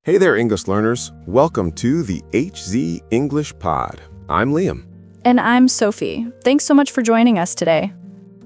Hey there, English learners. Welcome to the HZ English Pod. I'm Liam. And I'm Sophie. Thanks so much for joining us today.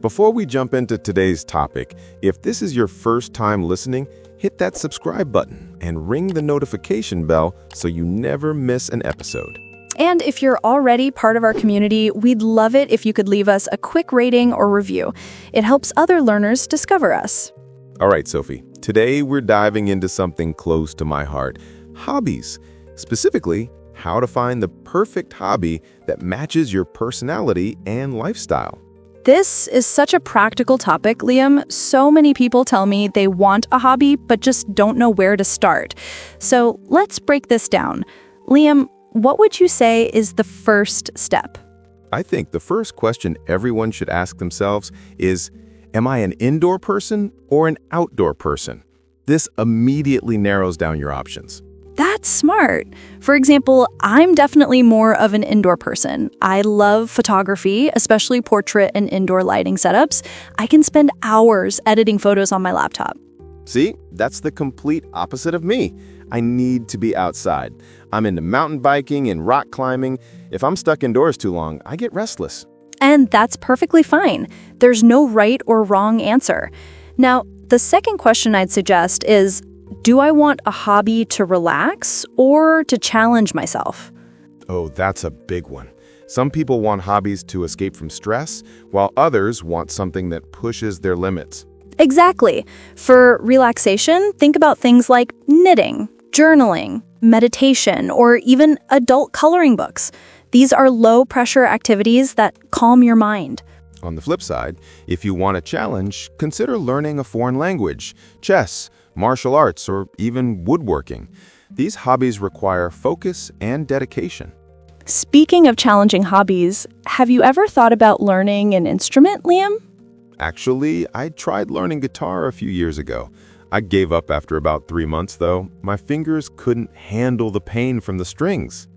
Before we jump into today's topic, if this is your first time listening, hit that subscribe button and ring the notification bell so you never miss an episode. And if you're already part of our community, we'd love it if you could leave us a quick rating or review. It helps other learners discover us. All right, Sophie. Today we're diving into something close to my heart, hobbies. Specifically, how to find the perfect hobby that matches your personality and lifestyle. This is such a practical topic, Liam. So many people tell me they want a hobby but just don't know where to start. So let's break this down. Liam, what would you say is the first step? I think the first question everyone should ask themselves is, am I an indoor person or an outdoor person? This immediately narrows down your options. That's smart. For example, I'm definitely more of an indoor person. I love photography, especially portrait and indoor lighting setups. I can spend hours editing photos on my laptop. See, that's the complete opposite of me. I need to be outside. I'm into mountain biking and rock climbing. If I'm stuck indoors too long, I get restless. And that's perfectly fine. There's no right or wrong answer. Now, the second question I'd suggest is, do I want a hobby to relax or to challenge myself? Oh, that's a big one. Some people want hobbies to escape from stress, while others want something that pushes their limits. Exactly. For relaxation, think about things like knitting, journaling, meditation, or even adult coloring books. These are low-pressure activities that calm your mind. On the flip side, if you want a challenge, consider learning a foreign language, chess, martial arts, or even woodworking. These hobbies require focus and dedication. Speaking of challenging hobbies, have you ever thought about learning an instrument, Liam? Actually, I tried learning guitar a few years ago. I gave up after about 3 months, though. My fingers couldn't handle the pain from the strings.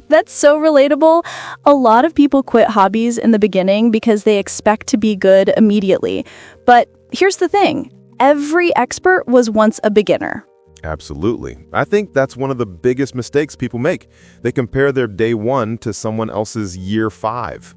That's so relatable. A lot of people quit hobbies in the beginning because they expect to be good immediately. But here's the thing. Every expert was once a beginner. Absolutely. I think that's one of the biggest mistakes people make. They compare their day 1 to someone else's year 5.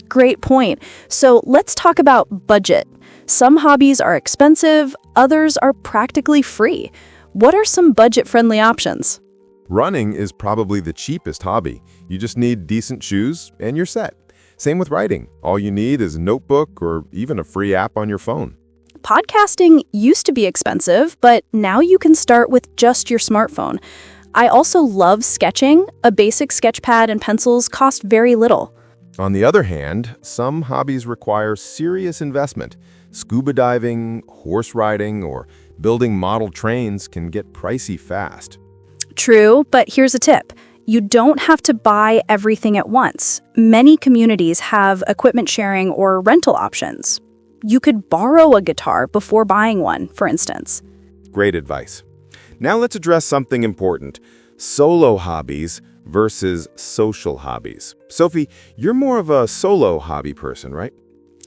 Great point. So let's talk about budget. Some hobbies are expensive, others are practically free. What are some budget-friendly options? Running is probably the cheapest hobby. You just need decent shoes and you're set. Same with writing. All you need is a notebook or even a free app on your phone. Podcasting used to be expensive, but now you can start with just your smartphone. I also love sketching. A basic sketch pad and pencils cost very little. On the other hand, some hobbies require serious investment. Scuba diving, horse riding, or building model trains can get pricey fast. True, but here's a tip. You don't have to buy everything at once. Many communities have equipment sharing or rental options. You could borrow a guitar before buying one, for instance. Great advice. Now let's address something important. Solo hobbies versus social hobbies. Sophie, you're more of a solo hobby person, right?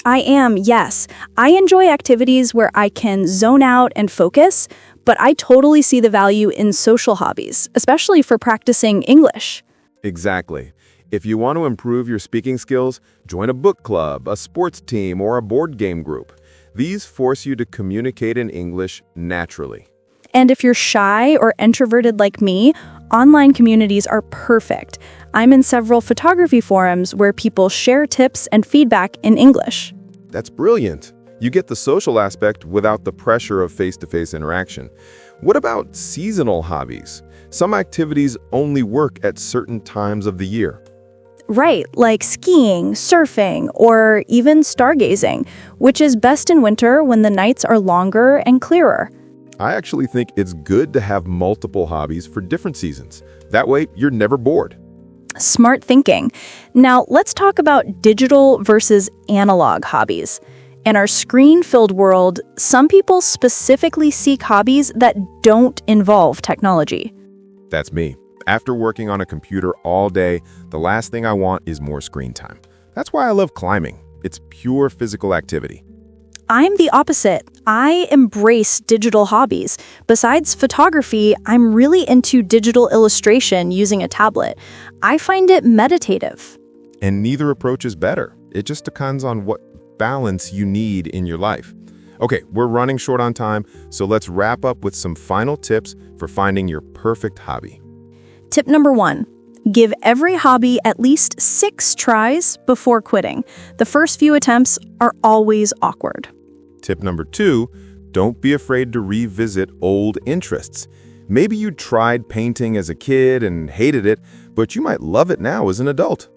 I am, yes. I enjoy activities where I can zone out and focus, but I totally see the value in social hobbies, especially for practicing English. Exactly. If you want to improve your speaking skills, join a book club, a sports team, or a board game group. These force you to communicate in English naturally. And if you're shy or introverted like me, online communities are perfect. I'm in several photography forums where people share tips and feedback in English. That's brilliant. You get the social aspect without the pressure of face-to-face interaction. What about seasonal hobbies? Some activities only work at certain times of the year. Right, like skiing, surfing, or even stargazing, which is best in winter when the nights are longer and clearer. I actually think it's good to have multiple hobbies for different seasons. That way, you're never bored. Smart thinking. Now, let's talk about digital versus analog hobbies. In our screen-filled world, some people specifically seek hobbies that don't involve technology. That's me. After working on a computer all day, the last thing I want is more screen time. That's why I love climbing. It's pure physical activity. I'm the opposite. I embrace digital hobbies. Besides photography, I'm really into digital illustration using a tablet. I find it meditative. And neither approach is better. It just depends on what balance you need in your life. Okay, we're running short on time, so let's wrap up with some final tips for finding your perfect hobby. Tip number 1. Give every hobby at least 6 tries before quitting. The first few attempts are always awkward. Tip number 2, don't be afraid to revisit old interests. Maybe you tried painting as a kid and hated it, but you might love it now as an adult.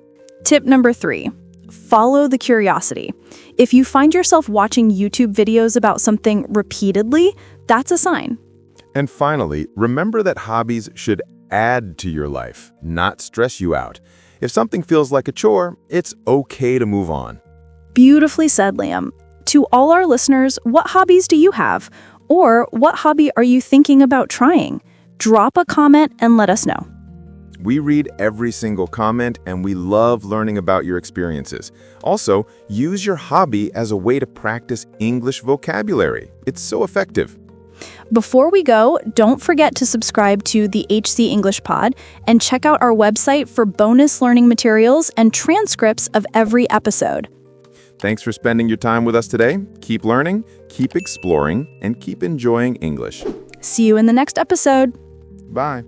Tip number 3. Follow the curiosity. If you find yourself watching YouTube videos about something repeatedly, that's a sign. And finally, remember that hobbies should add to your life, not stress you out. If something feels like a chore, it's okay to move on. Beautifully said, Liam. To all our listeners, what hobbies do you have? Or what hobby are you thinking about trying? Drop a comment and let us know. We read every single comment and we love learning about your experiences. Also, use your hobby as a way to practice English vocabulary. It's so effective. Before we go, don't forget to subscribe to the HC English Pod and check out our website for bonus learning materials and transcripts of every episode. Thanks for spending your time with us today. Keep learning, keep exploring, and keep enjoying English. See you in the next episode. Bye.